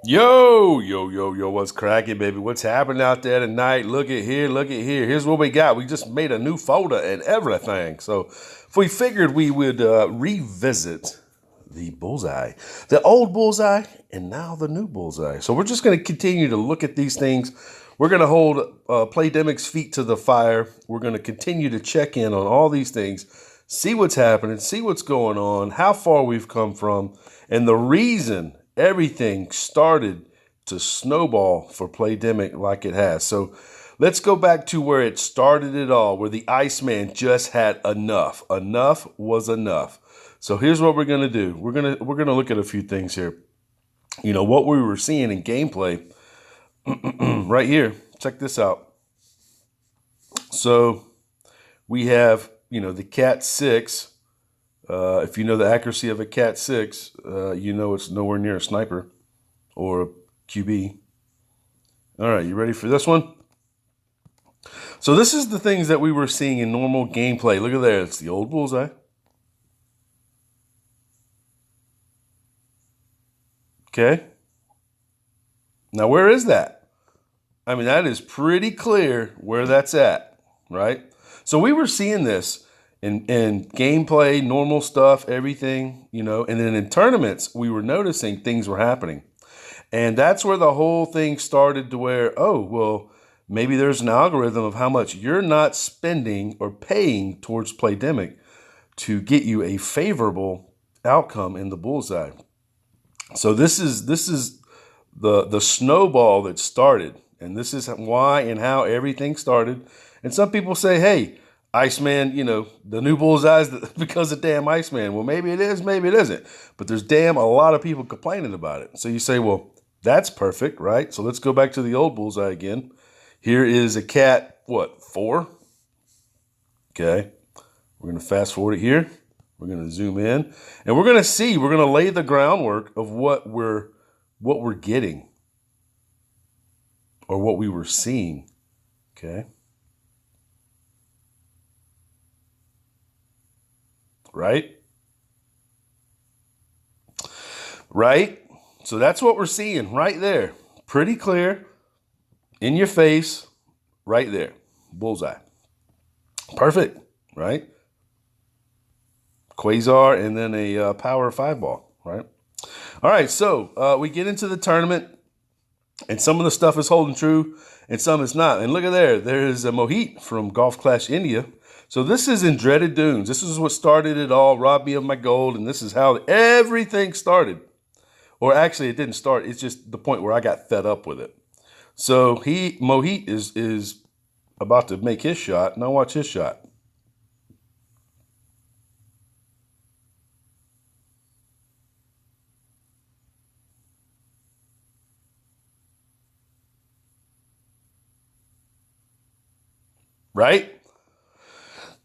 Yo, what's cracking, baby? What's happening out there tonight? Look at here, look at here. Here's what we got. We just made a new folder and everything. So we figured we would revisit the Bullseye, the old Bullseye, and now the new Bullseye. So we're just going to continue to look at these things. We're going to hold Playdemic's feet to the fire. We're going to continue to check in on all these things, see what's happening, see what's going on, how far we've come from, and the reason everything started to snowball for Playdemic like it has. So let's go back to where it started it all, where the Iceman just had enough. Enough was enough. So here's what we're gonna do. We're gonna look at a few things here. You know what we were seeing in gameplay right here. Check this out. So we have, you know, the Cat 6. If you know the accuracy of a Cat 6, you know it's nowhere near a sniper or a QB. All right, you ready for this one? So this is the things that we were seeing in normal gameplay. Look at there. It's the old Bullseye. Okay. Now, where is that? I mean, that is pretty clear where that's at, right? So we were seeing this in gameplay, normal stuff, everything, you know, and then in tournaments, we were noticing things were happening. And that's where the whole thing started to where, oh, well, maybe there's an algorithm of how much you're not spending or paying towards Playdemic to get you a favorable outcome in the Bullseye. So this is the snowball that started, and this is why and how everything started. And some people say, hey, Iceman, you know, the new Bullseye's because of damn Iceman. Well, maybe it is, maybe it isn't. But there's damn a lot of people complaining about it. So you say, well, that's perfect, right? So let's go back to the old Bullseye again. Here is a Cat, what, 4? Okay. We're going to fast forward it here. We're going to zoom in. And we're going to see, we're going to lay the groundwork of what we're getting or what we were seeing. Okay. Right? Right? So that's what we're seeing right there. Pretty clear, in your face, right there. Bullseye. Perfect, right? Quasar and then a power 5 ball, right? All right, so we get into the tournament, and some of the stuff is holding true, and some is not. And look at there. There's a Mohit from Golf Clash India. So this is in Dreaded Dunes. This is what started it all, robbed me of my gold, and this is how everything started. Or actually, it didn't start. It's just the point where I got fed up with it. So Mohit is about to make his shot. Now watch his shot. Right?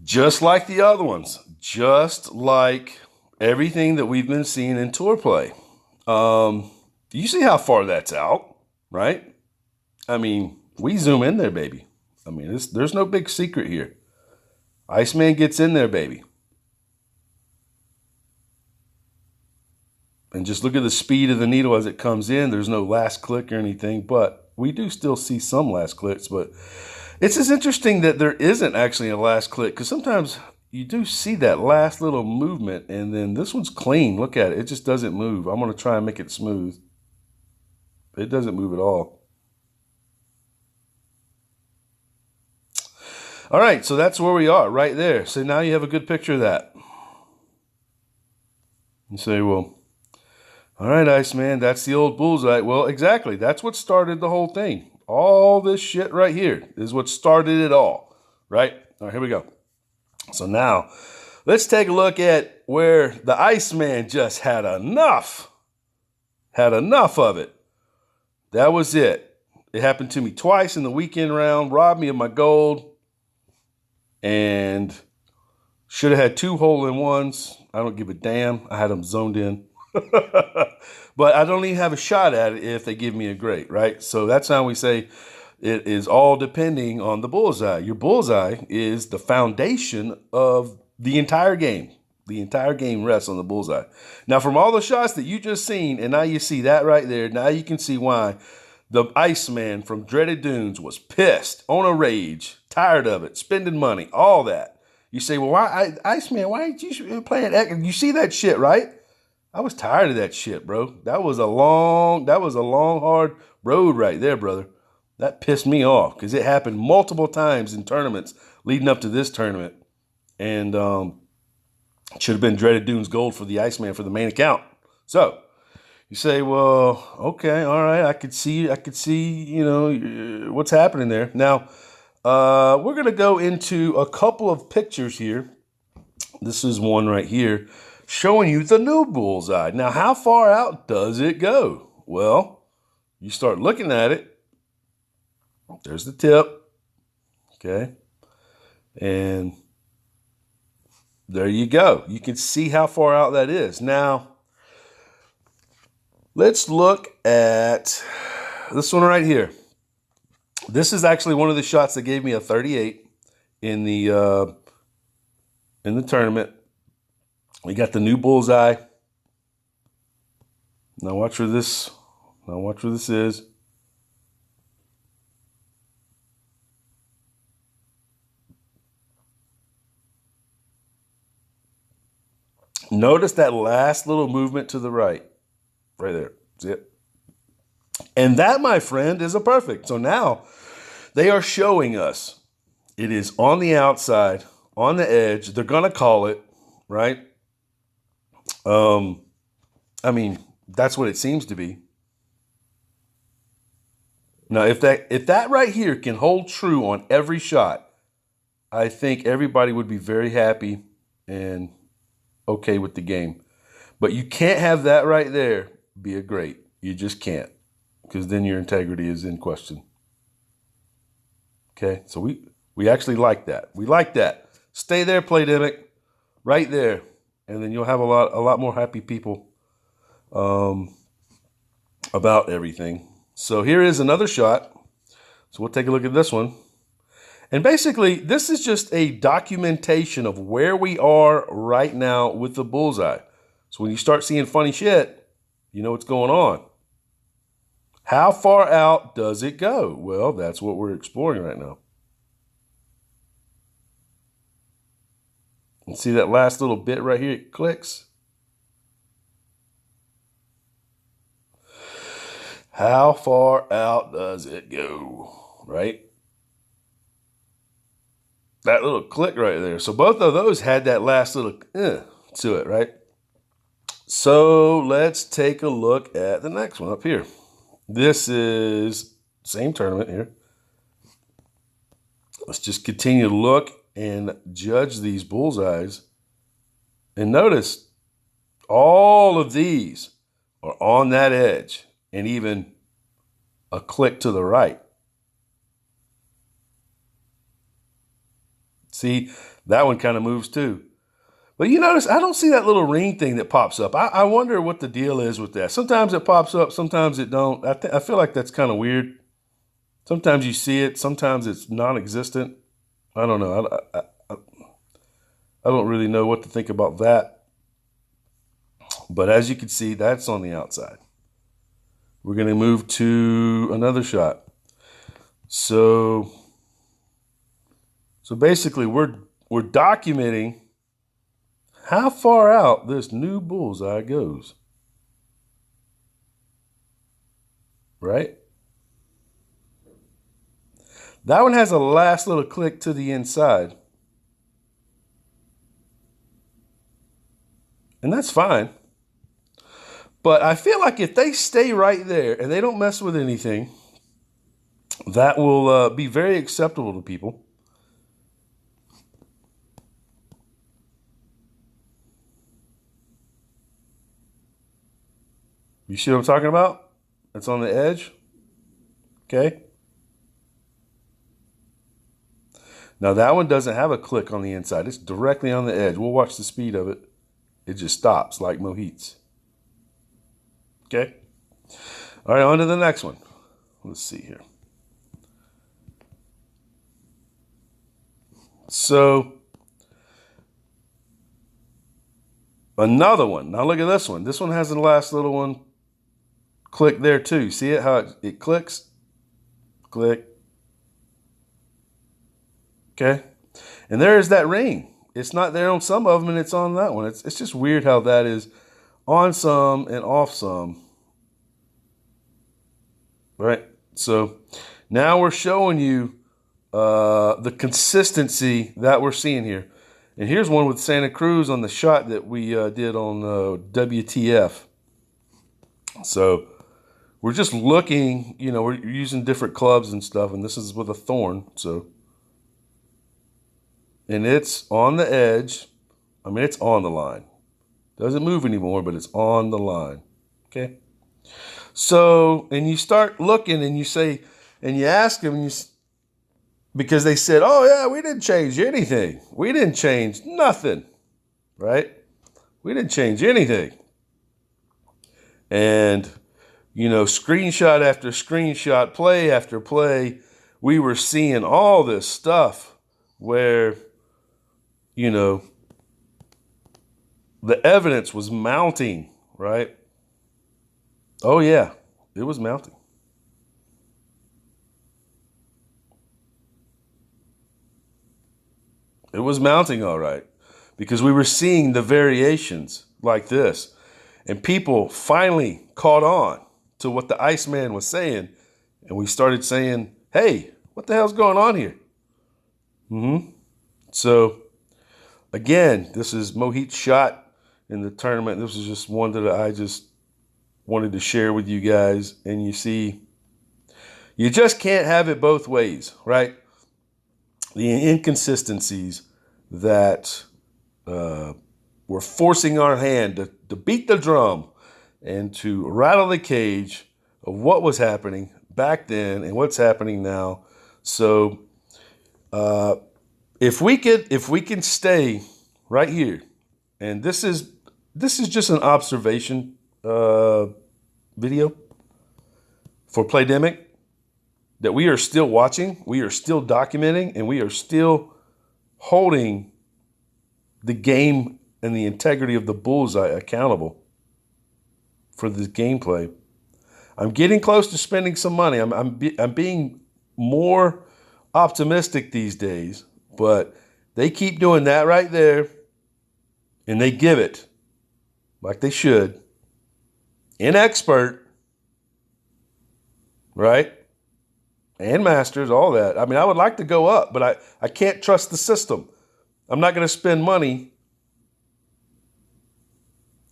Just like the other ones, just like everything that we've been seeing in tour play. You see how far that's out, right? I mean, we zoom in there, baby. I mean, there's no big secret here. Iceman gets in there, baby. And just look at the speed of the needle as it comes in. There's no last click or anything, but we do still see some last clicks, but it's just interesting that there isn't actually a last click, because sometimes you do see that last little movement, and then this one's clean. Look at it. It just doesn't move. I'm going to try and make it smooth. It doesn't move at all. All right, so that's where we are, right there. So now you have a good picture of that. You say, well, all right, Iceman, that's the old Bullseye. Well, exactly. That's what started the whole thing. All this shit right here is what started it all, right? All right, here we go. So now, let's take a look at where the Iceman just had enough. Had enough of it. That was it. It happened to me twice in the weekend round, robbed me of my gold, and should have had 2 hole-in-ones. I don't give a damn. I had them zoned in. But I don't even have a shot at it if they give me a grade, right? So that's how we say it is all depending on the Bullseye. Your Bullseye is the foundation of the entire game. The entire game rests on the bullseye. Now, from all the shots that you just seen, and now you see that right there, now you can see why the Iceman from Dreaded Dunes was pissed, on a rage, tired of it, spending money, all that. You say, well, why, Iceman, why ain't you playing X? You see that shit, right? I was tired of that shit, bro. That was a long, hard road right there, brother. That pissed me off because it happened multiple times in tournaments leading up to this tournament. And it should have been Dreaded Dunes Gold for the Iceman for the main account. So you say, well, okay, all right, I could see, you know, what's happening there. Now, we're going to go into a couple of pictures here. This is one right here showing you the new bullseye. Now, how far out does it go? Well, you start looking at it. There's the tip. Okay. And there you go. You can see how far out that is. Now, let's look at this one right here. This is actually one of the shots that gave me a 38 in the tournament. We got the new bullseye. Now watch where this. Is. Notice that last little movement to the right. Right there. See it? And that, my friend, is a perfect. So now they are showing us it is on the outside, on the edge. They're going to call it, right? I mean, that's what it seems to be. Now, if that right here can hold true on every shot, I think everybody would be very happy and okay with the game. But you can't have that right there be a great. You just can't, because then your integrity is in question. Okay, so we actually like that. We like that. Stay there, Playdemic, right there, and then you'll have a lot more happy people about everything. So here is another shot. So we'll take a look at this one. And basically, this is just a documentation of where we are right now with the bullseye. So when you start seeing funny shit, you know what's going on. How far out does it go? Well, that's what we're exploring right now. And see that last little bit right here? It clicks. How far out does it go? Right? That little click right there. So both of those had that last little to it, right? So let's take a look at the next one up here. This is same tournament here. Let's just continue to look and judge these bullseyes. And notice all of these are on that edge and even a click to the right. See, that one kind of moves too. But you notice I don't see that little ring thing that pops up. I wonder what the deal is with that. Sometimes it pops up, sometimes it don't. I feel like that's kind of weird. Sometimes you see it, sometimes it's non-existent. I don't know. I don't really know what to think about that. But as you can see, that's on the outside. We're going to move to another shot. So basically, we're documenting how far out this new bullseye goes. Right? That one has a last little click to the inside. And that's fine. But I feel like if they stay right there and they don't mess with anything, that will be very acceptable to people. You see what I'm talking about? It's on the edge. Okay. Now that one doesn't have a click on the inside. It's directly on the edge. We'll watch the speed of it. It just stops like Mohit's. Okay. All right, on to the next one. Let's see here. So Another one. Now look at this one. This one has the last little one click there too. See it? How it clicks? Click. Okay. And there is that ring. It's not there on some of them and it's on that one. It's just weird how that is on some and off some. Right? So now we're showing you the consistency that we're seeing here. And here's one with Santa Cruz on the shot that we did on WTF. So we're just looking, you know, we're using different clubs and stuff, and this is with a thorn. So, and it's on the edge. I mean, it's on the line. Doesn't move anymore, but it's on the line. Okay. So, and you start looking and you say, and you ask them, because they said, oh yeah, we didn't change anything. We didn't change nothing, right? We didn't change anything. And, you know, screenshot after screenshot, play after play, we were seeing all this stuff where, you know, the evidence was mounting, right? Oh yeah, it was mounting. It was mounting all right, because we were seeing the variations like this. And people finally caught on to what the Iceman was saying. And we started saying, hey, what the hell's going on here? So, again, this is Mohit's shot in the tournament. This is just one that I just wanted to share with you guys. And you see, you just can't have it both ways, right? The inconsistencies that were forcing our hand to beat the drum and to rattle the cage of what was happening back then and what's happening now. So if we can stay right here, and this is just an observation video for Playdemic that we are still watching, we are still documenting, and we are still holding the game and the integrity of the Bullseye accountable for this gameplay. I'm getting close to spending some money. I'm being more optimistic these days, but they keep doing that right there, and they give it, like they should, in expert, right? And masters, all that. I mean, I would like to go up, but I can't trust the system. I'm not going to spend money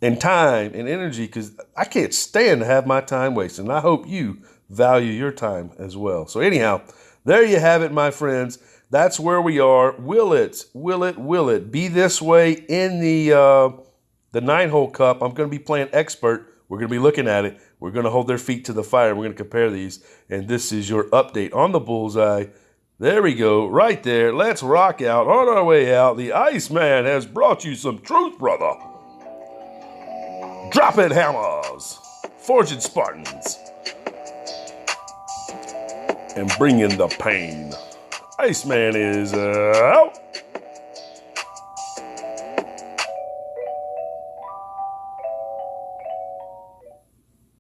and time and energy because I can't stand to have my time wasted. And I hope you value your time as well. So anyhow, there you have it, my friends. That's where we are. Will it be this way in the 9-hole cup? I'm going to be playing expert. We're going to be looking at it. We're going to hold their feet to the fire. We're going to compare these. And this is your update on the Bullseye. There we go, right there. Let's rock out. On our way out, the Iceman has brought you some truth, brother. Drop it, hammers. Forging Spartans. And bring in the pain. Iceman is out.